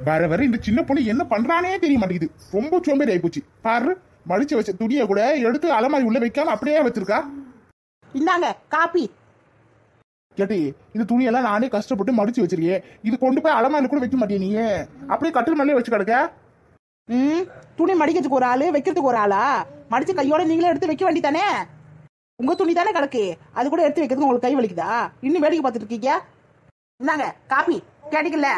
வர வர இந்த சின்ன பொண்ணு என்ன பண்றானே தெரிய மாட்டேங்குது. ரொம்ப சோம்பேறி ஆயிப்போச்சு. பாரு, மடிச்சு வச்ச துணியை கூட எடுத்து அலமாரி உள்ள வைக்காம அப்படியே வச்சிருக்கா. இந்தாங்க காப்பி. கேட்டி, இந்த துணியெல்லாம் நானே கஷ்டப்பட்டு மடிச்சு வச்சிருக்கேன். இது கொண்டு போய் அலமாரில கூட வைக்க மாட்டேன். நீ அப்படியே கட்டில் மேலே வச்சு கிடக்க. துணி மடிக்கிறதுக்கு ஒரு ஆளு, வைக்கிறதுக்கு ஒரு ஆளா? மடிச்சு கையோட நீங்களே எடுத்து வைக்க வேண்டியதானே? உங்க துணி தானே கிடக்கு, அது கூட எடுத்து வைக்கிறதுக்கு உங்களுக்கு கை வலிக்குதா? இன்னும் வேடிக்கை பார்த்துட்டு இருக்கீங்க. இந்தாங்க காப்பி. கேட்டீங்கல்ல?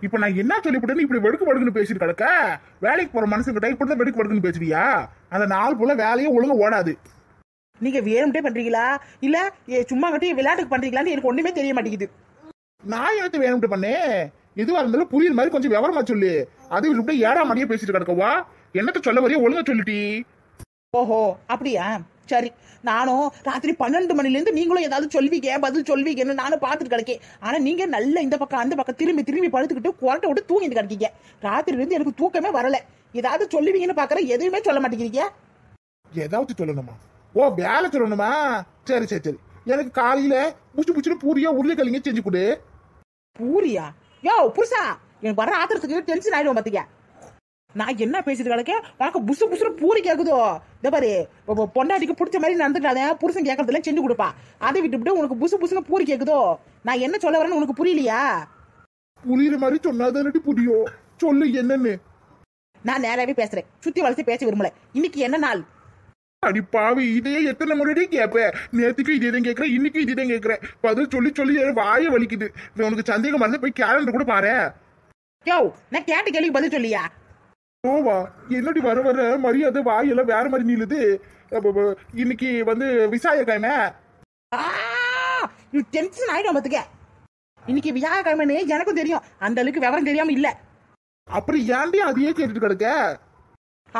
இப்ப நான் என்ன சொல்லிவிட்டேன்னு இப்படி வெடுக்கு வடுக்குன்னு பேசிட்டு கிடக்க? வேலைக்கு போற மனுஷங்கிட்ட இப்படிதான் வெடுக்கு வடுக்குன்னு பேசுறியா? அந்த நாள் போல வேலையே ஒழுங்கா ஓடாது. நீங்க வேணும்ட்டே பண்றீங்களா இல்ல சும்மா கட்டி விளையாட்டுக்கு பண்றீங்களான்னு எனக்கு ஒண்ணுமே தெரிய மாட்டேங்குது. நான் எனக்கு வேணும்ட்டு பண்ணேன். எதுவா இருந்தாலும் புரியுற மாதிரி கொஞ்சம் விவரமா சொல்லு. அது இப்படி ஏடா மடியே பேசிட்டு கிடக்கவா? என்னத்த சொல்ல வரைய ஒழுங்கா சொல்லிட்டி. ஓஹோ அப்படியா? சரி, நானும் ராத்திரி 12 மணில இருந்து நீங்களும் ஏதாவது சொல்வீங்க, பதில் சொல்வீங்கன்னு நானும் பாத்துட்டு கிடக்கேன். ஆனா நீங்க நல்ல இந்த பக்கம் அந்த பக்கம் திரும்பி திரும்பி படுத்துக்கிட்டு குரட்டை விட்டு தூங்கிட்டு கிடக்கீங்க. ராத்திரில இருந்து எனக்கு தூக்கமே வரல. ஏதாவது சொல்லுவீங்கன்னு பாக்குற, எதுவுமே சொல்ல மாட்டேங்கிறீங்க. ஏதாவது சொல்லணுமா? ஓ, வேலை சொல்லணுமா? சரி சரி சரி, எனக்கு காலையில புச்சு புச்சுன்னு பூரியா உருளைக்கிழங்க செஞ்சு கொடு. பூரியா? யோ புருஷா, எனக்கு வர ஆத்திரத்துக்கு டென்ஷன் ஆயிடும் பாத்தீங்க. நான் என்ன பேசிட்டு கிடக்க, உனக்கு புசு புசுன்னு பூரி கேக்குதோ? இந்த பாரு, பொண்டாட்டிக்கு பிடிச்ச மாதிரி நடந்துக்காத. புருஷன் கேட்கறதுல செஞ்சு கொடுப்பா. அதை விட்டுவிட்டு உனக்கு புசு புசுன்னு பூரி கேக்குதோ? நான் என்ன சொல்ல வரேன்னு உனக்கு புரியலையா? புரியுற மாதிரி சொன்னாதான் புரியும். சொல்லு என்னன்னு. நான் நேராவே பேசுறேன், சுத்தி வளர்த்து பேச விரும்பல. இன்னைக்கு என்ன நாள்? அடி பாவி, இதே எத்தனை முன்னாடி கேப்ப? நேத்துக்கு இதே தான் கேக்குறேன், இன்னைக்கு இதே தான் கேக்குறேன். பதில் சொல்லி சொல்லி வாய வலிக்குது. உனக்கு சந்தேகம் வந்து போய் கேலண்டர் கூட பாரு. யோ, நான் கேட்ட கேள்விக்கு பதில் சொல்லியா? ஓவா, என்னடி வர வர மரியாதை வாயெல்லாம் வேற மாதிரி நீளுது. இன்னைக்கு வந்து விசாயக்கிழமை. டென்ஷன் ஆயிடும் பாத்துக்க. இன்னைக்கு வியாழக்கிழமைன்னு எனக்கும் தெரியும். அந்த அளவுக்கு விவரம் தெரியாம இல்ல. அப்புறம் ஏன்டி அதையே கேட்டுட்டு கிடக்க?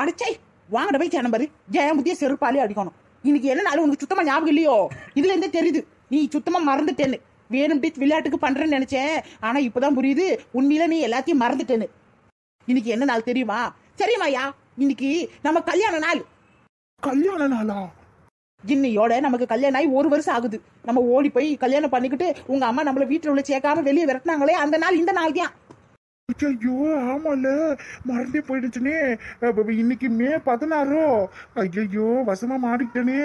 அடிச்சை வாங்கட போய் நம்பரு ஜெய முத்திய செருப்பாலே அடிக்கணும். இன்னைக்கு என்ன நாள் உனக்கு சுத்தமா ஞாபகம் இல்லையோ? இதுல இருந்தே தெரியுது நீ சுத்தமா மறந்துட்டேன்னு. வேணும் விளையாட்டுக்கு பண்றேன்னு நினைச்சேன். ஆனா இப்பதான் புரியுது, உண்மையில நீ எல்லாத்தையும் மறந்துட்டேன்னு. இன்னைக்கு என்ன நாள் தெரியுமா? சரிமாயா, இன்னைக்கு நம்ம கல்யாண நாள். கல்யாண நாளா? இன்னையோட நமக்கு கல்யாணம் ஆகி 1 வருஷம் ஆகுது. நம்ம ஓடி போய் கல்யாணம் பண்ணிக்கிட்டு உங்க அம்மா நம்மள வீட்டுல உள்ள சேர்க்காம வெளியே விரட்டினாங்களே, அந்த நாள் இந்த நாள் தான். ஐயோ ஆமால, மறந்தே போயிடுச்சுனே. இன்னைக்கு மே 16. ஐயோ வசமா மாறிக்கிட்டனே.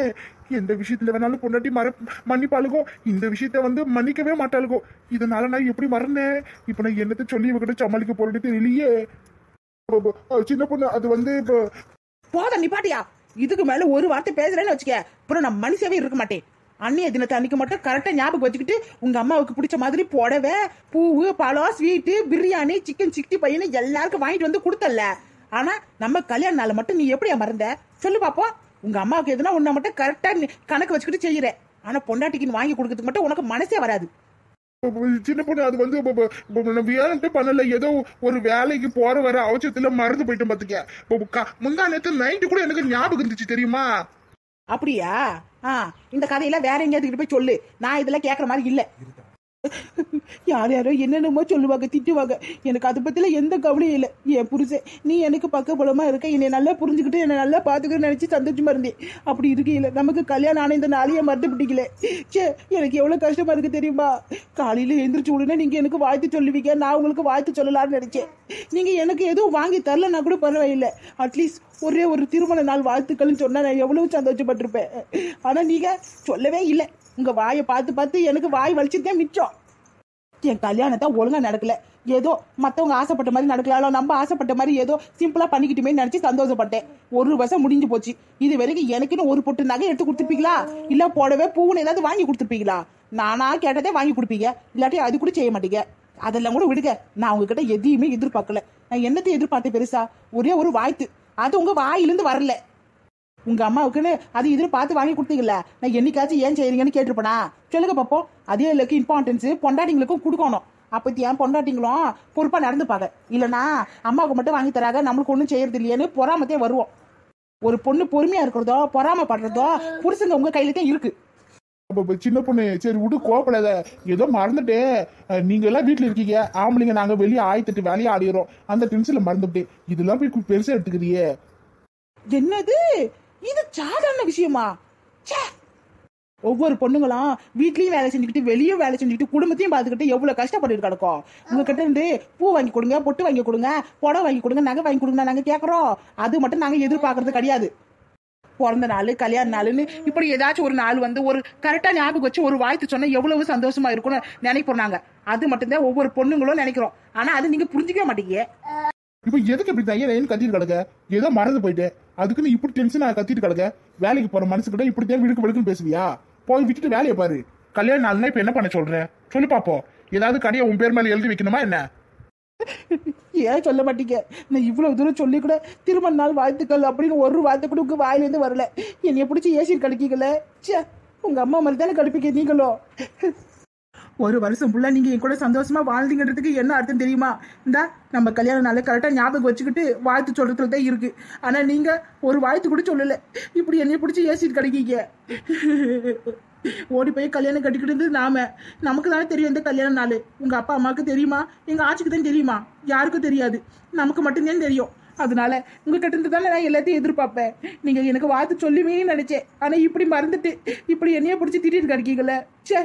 எந்த விஷயத்துல வேணாலும் பொண்டாட்டி மன்னிப்பாளுகோ, இந்த விஷயத்த வந்து மன்னிக்கவே மாட்டாளுகோ. இதனால நான் எப்படி மறந்தேன்? இப்ப நான் என்னத்த சொல்லி இவகிட்ட சமாளிக்க போறது தெரியலையே. சின்ன பொண்ணு, அது வந்து போத நிப்பாட்டியா. இதுக்கு மேல ஒரு வார்த்தை பேசுறேன்னு வச்சுக்க, அப்புறம் நான் மனுஷவே இருக்க மாட்டேன். அன்னைய தினத்தை அன்னைக்கு மட்டும் கரெக்டா ஞாபகம் வச்சுக்கிட்டு உங்க அம்மாவுக்கு பிடிச்ச மாதிரி புடவை, பூவு, பழம், ஸ்வீட்டு, பிரியாணி, சிக்கன் 65 எல்லாருக்கும் வாங்கிட்டு வந்து கொடுத்தல. ஆனா நம்ம கல்யாண நாள் மட்டும் நீ எப்படியா மறந்த? சொல்லு பாப்போம். உங்க அம்மாவுக்கு எதுனா உன்ன மட்டும் கரெக்டா கணக்கு வச்சுக்கிட்டு செய்யற. ஆனா பொண்டாட்டிக்கு வாங்கி கொடுக்கறதுக்கு மட்டும் உனக்கு மனசே வராது. சின்ன பொண்ணு, அது வந்து வேலைட்டு பண்ணல. ஏதோ ஒரு வேலைக்கு போற வர அவசரத்துல மறந்து போயிட்டேன் பாத்துக்க. முந்தா நேத்து நைட்டு கூட எனக்கு ஞாபகம் இருந்துச்சு தெரியுமா? அப்படியா? இந்த கதையெல்லாம் வேற எங்கேயாவது போய் சொல்லு. நான் இதெல்லாம் கேட்கற மாதிரி இல்ல. யார் யாரோ என்னென்னமோ சொல்லுவாங்க, திட்டுவாங்க. எனக்கு அதை பத்தில எந்த கவலையும் இல்லை. என் புருஷன் நீ எனக்கு பக்கபலமா இருக்க, என்னை நல்லா புரிஞ்சுக்கிட்டு என்னை நல்லா பாத்துக்கன்னு நினைச்சு சந்தோஷமா இருந்தேன். அப்படி இருக்கையில நமக்கு கல்யாணம் ஆன இந்த நாளையே மறந்து பிடிக்கல. சே, எனக்கு எவ்வளவு கஷ்டமா இருக்கு தெரியுமா? காலையில எந்திரிச்சு உடனே நீங்க எனக்கு வாழ்த்து சொல்லுவீங்க, நான் உங்களுக்கு வாழ்த்து சொல்லலாம்னு நினைச்சேன். நீங்க எனக்கு எதுவும் வாங்கி தரலன்னா கூட பரவாயில்லை, அட்லீஸ்ட் ஒரே ஒரு திருமண நாள் வாழ்த்துக்கள்னு சொன்னா நான் எவ்வளவு சந்தோஷப்பட்டிருப்பேன். ஆனா நீங்க சொல்லவே இல்லை. உங்க வாயை பார்த்து பார்த்து எனக்கு வாய் வலிச்சுதான் மிச்சம். என் கல்யாணத்தை ஒழுங்கா நடக்கல. ஏதோ மத்தவங்க ஆசைப்பட்ட மாதிரி நடக்கலாம், நம்ம ஆசைப்பட்ட மாதிரி ஏதோ சிம்பிளா பண்ணிக்கிட்டுமே நினைச்சு சந்தோஷப்பட்டேன். 1 வருஷம் முடிஞ்சு போச்சு. இது வரைக்கும் எனக்குன்னு ஒரு பொட்டு நகை எடுத்து கொடுத்துருப்பீங்களா? இல்ல போடவே பூவுன்னு ஏதாவது வாங்கி கொடுத்துருப்பீங்களா? நானா கேட்டதே வாங்கி கொடுப்பீங்க, இல்லாட்டி அது கூட செய்ய மாட்டீங்க. அதெல்லாம் கூட விடுங்க, நான் உங்ககிட்ட எதையுமே எதிர்பார்க்கல. நான் என்னத்தை எதிர்பார்த்தேன் பெருசா? ஒரே ஒரு வாழ்த்து, அது உங்க வாயிலிருந்து வரல. உங்க அம்மாவுக்குன்னு அது இதுன்னு பார்த்து வாங்கி கொடுத்தீங்கல்ல, நான் என்னைக்காச்சும் ஏன் செய்யறீங்கன்னு கேட்டிருப்பேனா? சொல்லுங்க பாப்போம். அதே இல்லக்கு இம்பார்ட்டன்ஸ் பொண்டாட்டிங்களுக்கும் கொடுக்கணும். அப்பத்தி ஏன் பொண்டாட்டிங்களும் பொறுப்பா நடந்துப்பாங்க. இல்லைன்னா அம்மாவுக்கு மட்டும் வாங்கி தராங்க, நம்மளுக்கு ஒன்றும் செய்யறது இல்லையேன்னு பொறாமத்தே வருவோம். ஒரு பொண்ணு பொறுமையா இருக்கிறதோ பொறாமப்படுறதோ புருஷங்க உங்க கையில தான் இருக்கு. சின்ன பொண்ணு, சரி விடு, கோப்படாத. ஏதோ மறந்துட்டேன். நீங்க எல்லாம் வீட்டுல இருக்கீங்க, ஆம்பளைங்க நாங்க வெளியே 1008 வேலையை ஆடிறோம். அந்த டென்ஷன்ல மறந்துட்டேன். இதெல்லாம் போய் பெருசா எடுத்துக்கிறியே. என்னது இது? சாதாரண விஷயமா? ஒவ்வொரு பொண்ணுங்களும் வீட்லயும் வேலை செஞ்சுக்கிட்டு வெளியும் வேலை செஞ்சுக்கிட்டு குடும்பத்தையும் பார்த்துக்கிட்டு எவ்வளவு கஷ்டப்பட்டு கிடக்கும். உங்ககிட்ட இருந்து பூ வாங்கி கொடுங்க, பொட்டு வாங்கி கொடுங்க, புடவை வாங்கி கொடுங்க, நகை வாங்கி கொடுங்க நாங்க கேட்கறோம். அது மட்டும் நாங்க எதிர்பார்க்கறது கிடையாது. பிறந்த நாள், கல்யாண நாள்னு இப்படி ஏதாச்சும் ஒரு நாள் வந்து ஒரு கரெக்டா ஞாபகம் வச்சு ஒரு வாழ்த்து சொன்னா எவ்வளவு சந்தோஷமா இருக்கும்னு நினைப்போம் நாங்க. அது மட்டும்தான் ஒவ்வொரு பொண்ணுங்களும் நினைக்கிறோம். ஆனா அது நீங்க புரிஞ்சுக்கவே மாட்டீங்க. இப்ப எதுக்கு இப்படி தையன்னு கத்திட்டு கிடக்க? ஏதோ மறந்து போயிட்டு அதுக்கு நீ இப்படி டென்ஷனா கத்திட்டு கிடக்க? வேலைக்கு போற மனசுக்கிட்ட இப்படித்தான் விடுக்கு விடுக்குன்னு பேசுவியா? போய் விட்டுட்டு வேலையை பாரு. கல்யாண நாள்னா இப்ப என்ன பண்ண சொல்ற? சொல்லு பாப்போம். ஏதாவது கடையை உன் பேர் மேல எழுதி வைக்கணுமா என்ன? ஏன் சொல்ல மாட்டீங்க? நான் இவ்வளவு தூரம் சொல்லி கூட திருமண நாள் வாழ்த்துக்கள் அப்படின்னு ஒரு வார்த்தை கூட உங்க வாயிலேருந்து வரல. என்னைய பிடிச்சி ஏசி கடுக்கீங்களே. சே, உங்க அம்மா மாதிரி தானே கடுப்பிக்க நீங்களும். ஒரு வருஷம் ஃபுல்லா நீங்க என் கூட சந்தோஷமா வாழ்ந்தீங்கிறதுக்கு என்ன அர்த்தம் தெரியுமா? இந்தா நம்ம கல்யாண நாளை கரெக்டா ஞாபகம் வச்சுக்கிட்டு வாழ்த்து சொல்றதுல தான் இருக்கு. ஆனா நீங்க ஒரு வாழ்த்து கூட சொல்லல. இப்படி என்னைய பிடிச்சி ஏசிட்டு கிடைக்கீங்க. ஓடி போய் கல்யாணம் கட்டிக்கிட்டு நமக்கு தானே தெரியும் இந்த கல்யாண நாள். உங்க அப்பா அம்மாவுக்கு தெரியுமா? எங்க ஆட்சிக்கு தான் தெரியுமா? யாருக்கும் தெரியாது. நமக்கு மட்டும்தான் தெரியும். அதனால உங்க கிட்ட இருந்து தானே நான் எல்லாத்தையும் எதிர்பார்ப்பேன். நீங்க எனக்கு வாழ்த்து சொல்லுவே நினைச்சேன். ஆனா இப்படி மறந்துட்டு இப்படி என்னைய பிடிச்சி திட்டிட்டு கிடைக்கீங்களே. சே,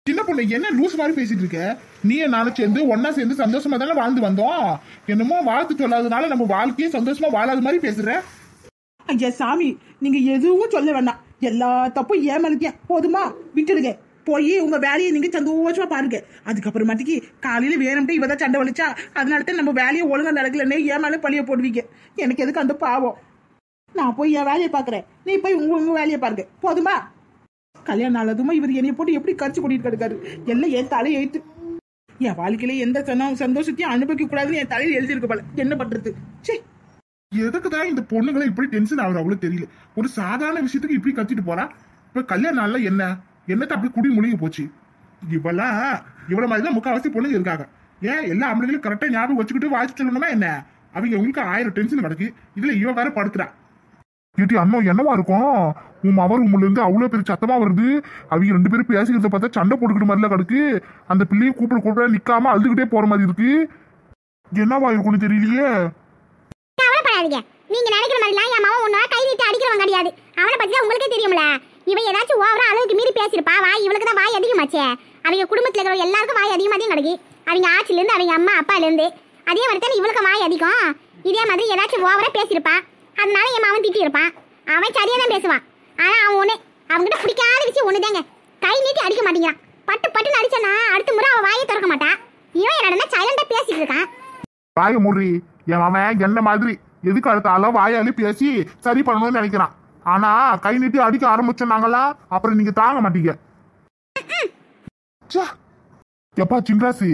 சின்ன பொண்ணு என்ன லூஸ் மாதிரி பேசிட்டு இருக்க? நீ நானும் சேர்ந்து ஒன்னா சேர்ந்து சந்தோஷமா தானே வாழ்ந்து வந்தோம். என்னமோ வாழ்த்து சொல்லாதனால நம்ம வாழ்க்கையே சந்தோஷமா வாழாத மாதிரி பேசுற. ஐயா சாமி, நீங்க எதுவும் சொல்ல வேண்டாம். எல்லா தப்பும் ஏமாத்தியா போதுமா? விட்டுடுங்க. போய் உங்க வேலையை நீங்க சந்தோஷமா பாருங்க. அதுக்கப்புறமாட்டிக்கு காலையில வேணும்ட்டு இவதான் சண்டை வலிச்சா அதனால தான் நம்ம வேலையை ஒழுங்கா நடக்கலன்னு ஏமாலே பழிய போடுவீங்க. எனக்கு எதுக்கு அந்த பாவம்? நான் போய் என் வேலையை பாக்குறேன். நீ போய் உங்க வேலையை பாருங்க. போதுமா? கல்யாணம் ஆனதுமா இவர் என்னைய போட்டு எப்படி கரிச்சு கூட்டிட்டு கிடக்காரு. எல்லாம் என் தலையை எழுத்து. என் வாழ்க்கையில எந்த சந்தோஷத்தையும் அனுபவிக்க கூடாதுன்னு என் தலையில எழுதிருக்கு போல. என்ன பண்றது? சே, எதுக்குதான் இந்த பொண்ணுங்களை இப்படி டென்ஷன் ஆகுது அவ்வளவு தெரியல. ஒரு சாதாரண விஷயத்துக்கு இப்படி கத்திட்டு போறா. இப்ப கல்யாண நாள்ல என்னத்த அப்படி குடி முழுகி போச்சு. இவ்வளவு மாதிரிதான் முக்கால்வாசி பொண்ணுங்க இருக்காங்க. ஏன் எல்லா ஆம்பளைங்களும் கரெக்டா ஞாபகம் வச்சுக்கிட்டு வாழ்த்து சொல்லணுமா என்ன? அவங்க உங்களுக்கு 1000 டென்ஷன் கிடக்கு. இதுல இவ வேற படுத்துறா. ஏட்டி அண்ணன் என்னவா இருக்கும்? உன் அவர் உள்ள இருந்து அவ்வளவு பெரிய சத்தமா வருது. அவங்க 2 பேரும் பேசிக்கிறத பார்த்தா சண்டை போட்டுக்கிட்டு மாதிரில கிடக்கு. அந்த பிள்ளையை கூப்பிட நிக்காம அழுதுகிட்டே போற மாதிரி இருக்கு. என்னவா இருக்கும்னு தெரியலையே. நீங்க நினைக்கிற மாதிரிலாம் என் மாமா ஒன்னா கை நீட்டி அடிக்கிறவன் கிடையாது. அவனை பத்தி உங்களுக்கே தெரியும்ல. இவன் ஏதாச்சும் ஓவரா அளவுக்கு மீறி பேசிருப்பா. வாய் இவளுக்கு தான் வாய் அதிகமாச்சே. அவங்க குடும்பத்துல இருக்கிற எல்லாருக்கும் வாய் அதிகமாதியும் கிடக்கு. அவங்க ஆட்சில இருந்து அவங்க அம்மா அப்பால இருந்து அதே மாதிரி தான் இவளுக்கு வாய் அதிகம். இதே மாதிரி ஏதாச்சும் ஓவரா பேசிருப்பா. அதனால என் மாவன் திட்டி இருப்பான். அவன் சரியா தான் பேசுவான். ஆனா அவன் ஒண்ணு அவன்கிட்ட பிடிக்காத விஷயம் ஒண்ணுதாங்க, கை நீட்டி அடிக்க மாட்டேங்கிறான். பட்டு பட்டுன்னு அடிச்சனா அடுத்த முறை அவன் வாயை திறக்க மாட்டான். இவன் என்னடா சைலண்டா பேசிட்டு இருக்கான். வாய மூடி. என் அவன் என்ன மாதிரி எதுக்கு அடுத்தாலும் வாயாலி பேசி சரி பண்ணணும்னு நினைக்கிறான். ஆனா கை நீட்டி அடிக்க ஆரம்பிச்சோன்னாங்களா அப்புறம் நீங்க தாங்க மாட்டீங்க. எப்பா சின்ராசி,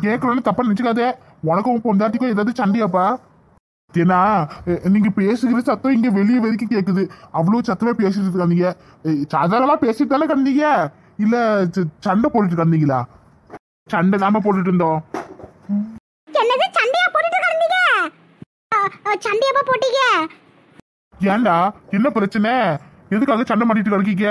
கேட்கணும்னு தப்பா நினைச்சுக்காதே. உனக்கும் பொண்டாட்டிக்கும் ஏதாவது சண்டையாப்பா? ஏன்னா நீங்க பேசுகிற சத்தம் இங்க வெளியே வரைக்கும் கேக்குது. அவ்வளவு சத்தமே பேசிட்டு இருக்காங்க. சாதாரணமா பேசிட்டு தானே கண்டீங்க? இல்ல சண்டை போட்டுட்டு கந்தீங்களா? சண்டை நாம போட்டுட்டு இருந்தோம். சண்டையப்பா போட்டீங்க? ஏண்டா என்ன பிரச்சனை? எதுக்காக சண்டை மாட்டிட்டு கிடக்கீங்க?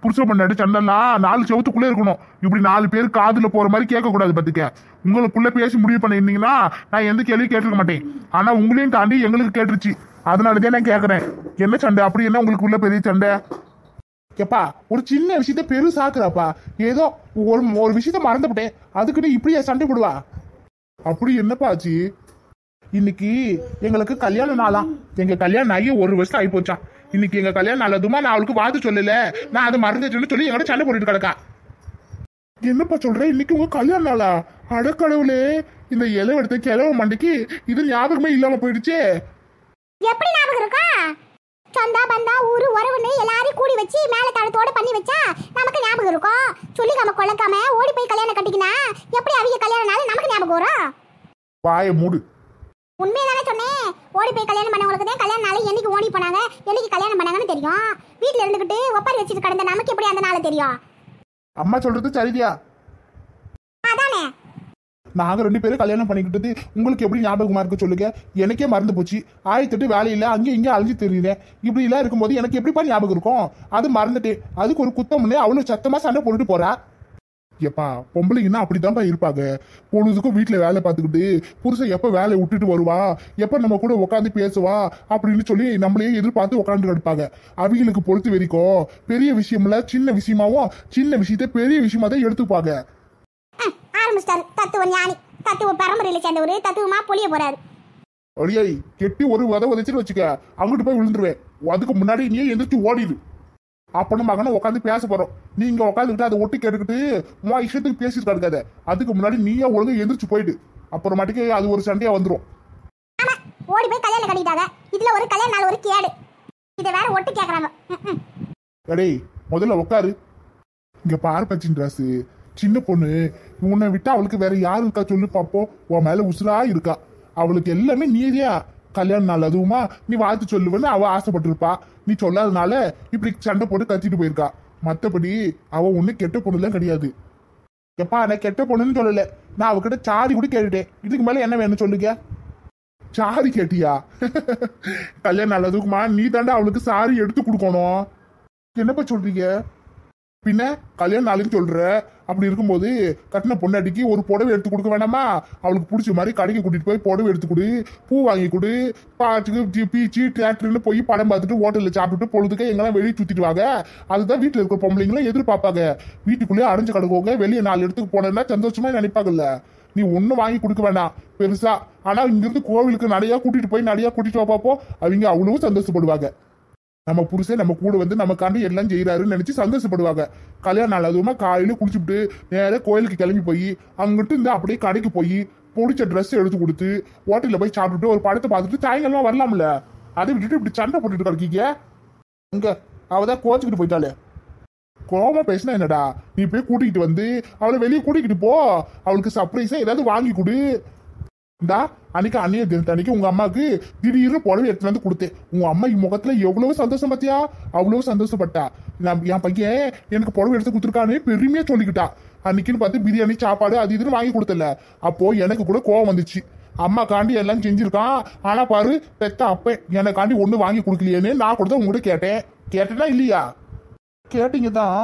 புருஷ பண்ணாடி சண்டைலாம் 4 செவத்துக்குள்ளே இருக்கணும். இப்படி 4 பேர் காதுல போற மாதிரி கேட்க கூடாது. பாத்துக்க, உங்களுக்குள்ள பேசி முடிவு பண்ணிருந்தீங்கன்னா நான் எந்த கேள்வியும் கேட்டிருக்க மாட்டேன். ஆனா உங்களையும் தாண்டி எங்களுக்கு கேட்டுருச்சு. அதனாலதான் நான் கேக்குறேன். என்ன சண்டை? அப்படி என்ன உங்களுக்குள்ள பெரிய சண்டை? எப்பா ஒரு சின்ன விஷயத்த பெருசாக்குறாப்பா. ஏதோ ஒரு விஷயத்த மறந்துவிட்டேன் அதுக்குன்னு இப்படியா சண்டை போடுவா? அப்படி என்னப்பா ஆச்சு? இன்னைக்கு எங்களுக்கு கல்யாண நாளாம். எங்க கல்யாணம் ஆகி 1 வருஷம் ஆகி போச்சான். இன்னைக்கு எங்க கல்யாணம் நாளதுமா நான் அவளுக்கு பார்த்து சொல்லல, நான் அதை மறந்துச்சுன்னு சொல்லி எங்கட சண்டை போட்டுட்டு கிடக்கா. என்னப்பா சொல்ற? இன்னைக்கு உங்க கல்யாண நாளா? அடக்கடவுளே, இந்த இலை எடுத்த கிழவ மண்டைக்கு இது ஞாபகமே இல்லாம போயிடுச்சே. எப்படி ஞாபகம் இருக்கா? சொந்தா பந்தா ஊரு உறவுன்னு எல்லாரையும் கூடி வச்சு மேல தளத்தோட பண்ணி வச்சா நமக்கு ஞாபகம் இருக்கும். சொல்லிக்காம கொள்ளக்காம ஓடி போய் கல்யாணம் கட்டிக்கினா எப்படி அவங்க கல்யாண நாள் நமக்கு ஞாபகம் வரும்? வாய மூடு. உண்மையாதானே சொன்னேன். ஓடி போய் கல்யாணம் பண்ணவங்களுக்கு தான் கல்யாண நாள் என்னைக்கு ஓடி போனாங்க என்னைக்கு கல்யாணம் பண்ணாங்கன்னு தெரியும். வீட்டுல இருந்துகிட்டு ஒப்பாரி வச்சுட்டு கடந்த நமக்கு எப்படி அந்த நாள் தெரியும்? அம்மா சொல்றது சரியா? அதானே. நாங்க 2 பேரும் கல்யாணம் பண்ணிக்கிட்டது உங்களுக்கு எப்படி ஞாபகமா இருக்கு சொல்லுங்க. எனக்கே மறந்து போச்சு. 1008 வேலையில அங்கேயும் இங்கே அழிஞ்சு தெரியுறேன். இப்படி எல்லாம் இருக்கும்போது எனக்கு எப்படிப்பா ஞாபகம் இருக்கும்? அது மறந்துட்டு அதுக்கு ஒரு குத்தம்னு அவ்வளவு சத்தமா சண்டை போட்டுட்டு போறா. எப்பா பொம்பளைங்கன்னா அப்படித்தான்ப்பா இருப்பாங்க. பொழுதுக்கும் வீட்டுல வேலை பார்த்துக்கிட்டு புருஷன் எப்ப வேலையை விட்டுட்டு வருவா, எப்ப நம்ம கூட உட்காந்து பேசுவா அப்படின்னு சொல்லி நம்மளையே எதிர்பார்த்து உட்காந்து கிடப்பாங்க. அவங்களுக்கு பொறுத்த வரைக்கும் பெரிய விஷயம்ல சின்ன விஷயமாவும், சின்ன விஷயத்த பெரிய விஷயமா தான் எடுத்துப்பாங்க. ஆரம்பிச்சிட்டாரு தத்துவ ஞானி. தத்துவ பரம்பரையில சேர்ந்தவரு தத்துவமா பொழிய போறாரு. அடியை கெட்டி ஒரு உதச்சிட்டு வச்சுக்க, அங்கிட்டு போய் விழுந்துருவேன். அதுக்கு முன்னாடி நீ எந்திரிச்சு ஓடிடு. அப்பனும் மகனும் உட்காந்து பேச போறோம். நீங்க உட்காந்துக்கிட்டு அதை ஒட்டி கேட்டுக்கிட்டு உன் இஷ்டத்துக்கு பேசிட்டு இருக்காது. அதுக்கு முன்னாடி நீயே ஒழுங்கு எந்திரிச்சு போயிடு. அப்புறமாட்டிக்கு அது ஒரு சண்டையா வந்துடும். ஆமா, ஓடி போய் கல்யாணம் கட்டிட்டாங்க. இதுல ஒரு கல்யாண நாள் ஒரு கேடு. இதை வேற ஒட்டு கேக்குறாங்க. டேய் முதல்ல உட்காரு. இங்க பாரு பச்சின்ராசு, சின்ன பொண்ணு. உன்னை விட்டா அவளுக்கு வேற யாரு இருக்கா சொல்லு பாப்போம். உன் மேல உசுரா இருக்கா. அவளுக்கு எல்லாமே நீதியா கல்யாண நாள் அதுவுமா நீ வாழ்த்து சொல்லுவேன்னு அவ ஆசைப்பட்டிருப்பா. நீ சொல்லாதனால இப்படி சண்டை போட்டு கத்திட்டு போயிருக்கா. மத்தபடி அவ ஒண்ணு கெட்ட பொண்ணுலாம் கிடையாது. எப்பா நான் கெட்ட பொண்ணுன்னு சொல்லல, நான் அவகிட்ட சாரி கூட கேட்டுட்டேன். இதுக்கு மேல என்ன வேணும் சொல்லுங்க. சாரி கேட்டியா? கல்யாண நாள் அதுக்குமா நீ தாண்டா அவளுக்கு சாரி எடுத்து கொடுக்கணும். என்னப்பா சொல்றீங்க? பின்ன கல்யாண நாளுக்கு சொல்ற. அப்படி இருக்கும்போது கட்டின பொண்டாட்டிக்கு ஒரு புடவை எடுத்து கொடுக்க வேணாமா? அவளுக்கு பிடிச்ச மாதிரி கடைக்கு கூட்டிட்டு போய் புடவை எடுத்து கொடு, பூ வாங்கி கொடு, பாட்டுக்கு பீச்சு தியேட்டர்னு போய் படம் பார்த்துட்டு ஹோட்டல்ல சாப்பிட்டுட்டு பொழுதுக்கு எங்கெல்லாம் வெளியே சுத்திட்டு வாங்க. அதுதான் வீட்டுல இருக்கிற பொம்பளைங்களும் எதிர்பார்ப்பாங்க. வீட்டுக்குள்ளேயே அடைஞ்சு கிடக்குவாங்க. வெளியே 4 இடத்துக்கு போனேன்னா சந்தோஷமா நினைப்பாங்கல்ல. நீ ஒன்னும் வாங்கி கொடுக்க வேண்டாம் பெருசா. ஆனா இங்கிருந்து கோவிலுக்கு நிறையா கூட்டிட்டு போய் நிறையா கூட்டிட்டு வா பார்ப்போம். அவங்க அவ்வளவு சந்தோஷப்படுவாங்க. நம்ம புருஷன் நம்ம கூட வந்து நமக்காண்டி எல்லாம் செய்யறாருன்னு நினைச்சு சந்தோஷப்படுவாங்க. கல்யாண நாள் அதுவுமா காலையில குளிச்சுட்டு நேர கோயிலுக்கு கிளம்பி போய் அங்கிட்டு இருந்து அப்படியே கடைக்கு போய் பிடிச்ச ட்ரெஸ் எடுத்து கொடுத்து ஹோட்டல்ல போய் சாப்பிட்டுட்டு ஒரு படத்தை பார்த்துட்டு சாயங்காலம் வரலாம்ல. அதை விட்டுட்டு இப்படி சண்டை போட்டுட்டு கிடக்கீங்க. அங்க அவதான் கோச்சுக்கிட்டு போயிட்டாலே. கோவமா பேசினா என்னடா? நீ போய் கூட்டிகிட்டு வந்து அவளை வெளியே கூட்டிக்கிட்டு போ. அவளுக்கு சர்ப்ரைஸா ஏதாவது வாங்கி கொடு. இந்தா அன்னைக்கு அன்னைய தினத்தன்னைக்கு உங்க அம்மாவுக்கு திடீர்னு புடவை எடுத்துட்டு வந்து கொடுத்தேன். உங்க அம்மா முகத்துல எவ்வளவு சந்தோஷம் பார்த்தியா? அவ்வளவு சந்தோஷப்பட்டா. என் பையன் எனக்கு புடவை எடுத்து கொடுத்துருக்கானே பெருமையா சொல்லிக்கிட்டா. அன்னைக்குன்னு பார்த்து பிரியாணி சாப்பாடு அது இதுன்னு வாங்கி கொடுத்தல. அப்போ எனக்கு கூட கோவம் வந்துச்சு. அம்மா காண்டி எல்லாம் செஞ்சிருக்கான். ஆனா பாரு பெத்த அப்ப எனக்காண்டி ஒண்ணு வாங்கி கொடுக்கலையேன்னு நான் கூட உங்ககிட்ட கேட்டேன். கேட்டேனா இல்லையா? கேட்டீங்க தான்.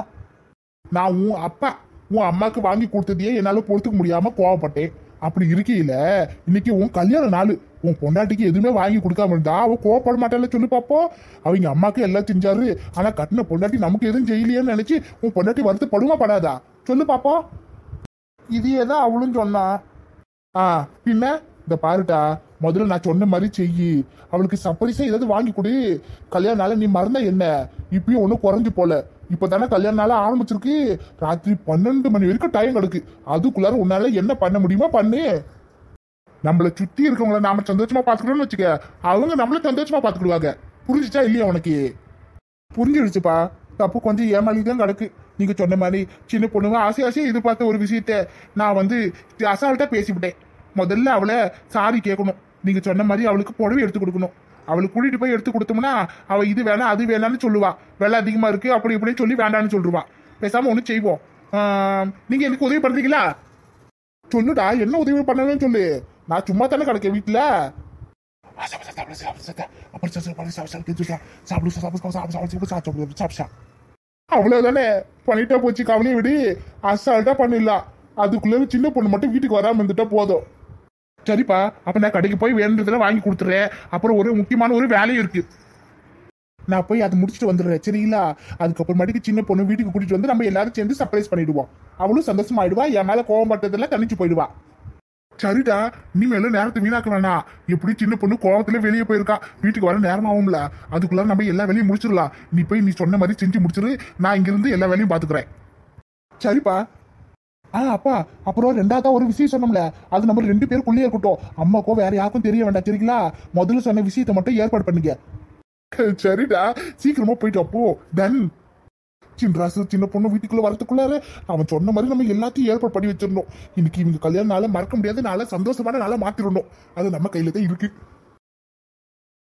நான் உன் அப்பா உன் அம்மாக்கு வாங்கி கொடுத்ததையே என்னால பொறுத்துக்க முடியாம கோவப்பட்டேன். அப்படி இருக்கையில இன்னைக்கு உன் கல்யாண நாள், உன் பொண்டாட்டிக்கு எதுவுமே வாங்கி கொடுக்காம இருந்தா அவ கோவப்பட மாட்டால சொல்லு பாப்போம். அவங்க அம்மாக்கு எல்லாம் செஞ்சாரு. ஆனா கட்டின பொண்டாட்டி நமக்கு எதுவும் செய்யலையேன்னு நினைச்சு உன் பொண்டாட்டி வருத்தப்படுமா படாதா சொல்லு பாப்போம். இதையேதான் அவளும் சொன்னா. பின்ன இந்த பாருட்டா, முதல்ல நான் சொன்ன மாதிரி செய்யி. அவளுக்கு சர்ப்ரைஸா ஏதாவது வாங்கி கொடு. கல்யாண நாள நீ மறந்தா என்ன? இப்பயும் ஒன்னும் குறைஞ்சு போல. இப்பதானே கல்யாண நாள ஆரம்பிச்சிருக்கு. ராத்திரி 12 மணி வரைக்கும் டைம் கிடக்கு. அதுக்குள்ளார உன்னால என்ன பண்ண முடியுமா பண்ணு. நம்மள சுத்தி இருக்கவங்கள நாம சந்தோஷமா பாத்துக்கணும்னு வச்சுக்க, அவங்க நம்மள சந்தோஷமா பாத்துக்கிடுவாங்க. புரிஞ்சுச்சா இல்லையா உனக்கு? புரிஞ்சிடுச்சுப்பா. தப்பு கொஞ்சம் ஏமாளிதான் கிடக்கு. நீங்க சொன்ன மாதிரி சின்ன பொண்ணுங்க ஆசையா எதிர்பார்த்த ஒரு விஷயத்த நான் வந்து அசால்ட்டா பேசிவிட்டேன். முதல்ல அவளை சாரி கேட்கணும். நீங்க சொன்ன மாதிரி அவளுக்கு புடவை எடுத்து கொடுக்கணும். அவளுக்கு கூட்டிட்டு போய் எடுத்து கொடுத்தோம்னா அவ இது வேணா அது வேணான்னு சொல்லுவா. விலை அதிகமா இருக்கு அப்படி இப்படின்னு சொல்லி வேண்டான்னு சொல்லுவா. பேசாம ஒண்ணு செய்வோம். நீங்க எனக்கு உதவி பண்றீங்களா? சொல்லுடா, என்ன உதவி பண்ணணும்னு சொல்லு. நான் சும்மா தானே கிடக்க வீட்டுல. அவ்வளவுதானே, பண்ணிட்டா போச்சு. கவலையை விடு, அசால்ட்டா பண்ணிடலாம். அதுக்குள்ள சின்ன பொண்ணு மட்டும் வீட்டுக்கு வராம இருந்துட்டா போதும். சரிப்பா, அப்ப நான் கடைக்கு போய் வேணுன்றதுல வாங்கி கொடுத்துறேன். அப்புறம் ஒரு முக்கியமான ஒரு வேலையும் இருக்கு, நான் போய் அதை முடிச்சுட்டு வந்துடுறேன். சரிங்களா? அதுக்கப்புறமாட்டிக்கு சின்ன பொண்ணு வீட்டுக்கு கூட்டிட்டு வந்து நம்ம எல்லாரும் சேர்ந்து சர்ப்ரைஸ் பண்ணிடுவோம். அவளும் சந்தோஷமாயிடுவா. என் மேல கோவம் பட்டதெல்லாம் தனிச்சு போயிடுவா. சரிடா, இனிமேல நேரத்தை வீணாக்க வேணாம். எப்படி சின்ன பொண்ணு கோவத்துல வெளியே போயிருக்கா, வீட்டுக்கு வர நேரம் ஆகும்ல. அதுக்குள்ள நம்ம எல்லா வேலையும் முடிச்சிடலாம். நீ போய் நீ சொன்ன மாதிரி செஞ்சு முடிச்சிரு. நான் இங்கிருந்து எல்லா வேலையும் பாத்துக்கிறேன். சரிப்பா. அப்பா, அப்புறம் ரெண்டாவதா ஒரு விஷயம் சொன்னோம்ல, அது நம்ம 2 பேருக்குள்ளே இருக்கட்டும். அம்மாக்கோ வேற யாருக்கும் தெரிய வேண்டாம். சரிங்களா? முதல்ல சொன்ன விஷயத்தை மட்டும் ஏற்பாடு பண்ணுங்க. சரிடா, சீக்கிரமா போயிட்டு அப்போ டன். சின்ராசு சின்ன பொண்ணு வீட்டுக்குள்ள வரதுக்குள்ளார அவன் சொன்ன மாதிரி நம்ம எல்லாத்தையும் ஏற்பாடு பண்ணி வச்சிடணும். இன்னைக்கு இவங்க கல்யாணம் நாள மறக்க முடியாது, நாள சந்தோஷமான நாள மாத்திரணும். அது நம்ம கையில தான் இருக்கு.